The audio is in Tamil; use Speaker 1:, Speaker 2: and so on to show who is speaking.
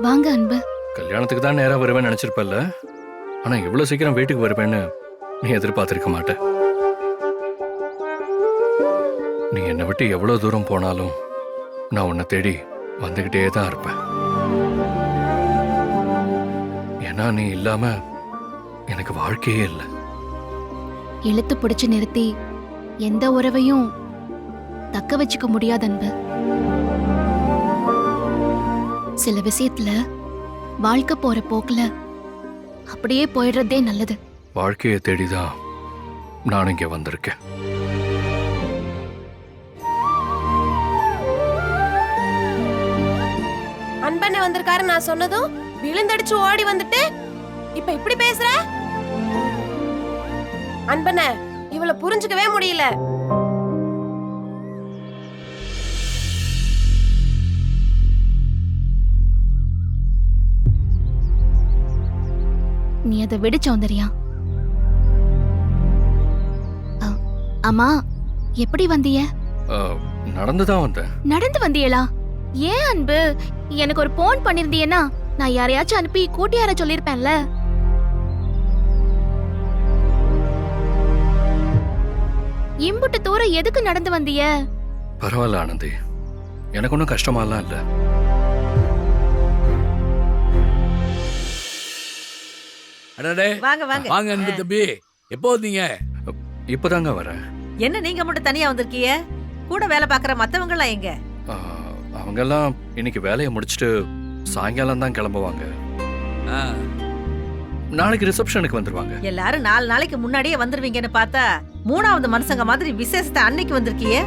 Speaker 1: வாங்க அன்பு.
Speaker 2: கல்யாணத்துக்கு தான் நேரா வருவேன்னு நினைச்சிருப்பல்ல. ஆனா இவ்வளவு சீக்கிரம் வீட்டுக்கு வருவேன்னு நீ எதிர்பார்த்திருக்க மாட்ட. நீ என்னை விட்டு எவ்வளவு தூரம் போனாலும் நான் உன்னை தேடி வந்துகிட்டே தான் இருப்பேன். ஏன்னா நீ இல்லாம எனக்கு வாழ்க்கையே இல்லை.
Speaker 1: இழுத்து பிடிச்சு நிறுத்தி எந்த உறவையும் தக்க வச்சுக்க முடியாது அன்பு. சில விஷயத்துல வாழ்க்கை போற போக்குல அப்படியே போயிடுறதே நல்லது.
Speaker 2: வாழ்க்கையை தேடிதான் நான் இங்க வந்திருக்கேன்.
Speaker 3: அன்பண்ண வந்திருக்காரு நான் சொன்னதும் விழுந்தடிச்சு ஓடி வந்துட்டு இப்ப இப்படி பேசுற? அன்பண்ண இவளை புரிஞ்சுக்கவே முடியல.
Speaker 1: நீ அதை விடு சௌந்தர்யா. அம்மா எப்படி வந்தீய?
Speaker 2: நடந்துதான் வந்தேன்.
Speaker 1: நடந்து வந்தியலா? ஏன் அன்பு, எனக்கு ஒரு போன் பண்ணிருந்தீன்னா நான் யாரையாச்சும் அனுப்பி கூட்டியார சொல்லிருப்பேன்ல. இம்புட்டு தூரம் எதுக்கு நடந்து வந்திய?
Speaker 2: பரவாயில்ல ஆனந்தி, எனக்கு ஒன்றும் கஷ்டமாலாம் இல்லை.
Speaker 4: அடடே,
Speaker 5: வாங்க வாங்க
Speaker 4: வாங்க அன்பு தம்பி. எப்போ வந்தீங்க?
Speaker 2: இப்பதாங்க வரேன்.
Speaker 5: என்ன நீங்க மட்டும் தனியா வந்திருக்கீங்க? கூட வேலை பாக்குற மத்தவங்க எல்லாம் எங்க?
Speaker 2: அவங்கெல்லாம் இன்னைக்கு வேலையை முடிச்சுட்டு சாயங்காலம் தான் கிளம்புவாங்க.
Speaker 4: ஆ,
Speaker 2: நாளைக்கு ரிசப்ஷனுக்கு வந்துருவாங்க.
Speaker 5: எல்லாரும் 4 நாளைக்கு முன்னாடியே வந்துருவீங்கன்னு பார்த்தா 3வது மனுஷங்க மாதிரி விசேஷத்தை அன்னைக்கு வந்திருக்கீங்க.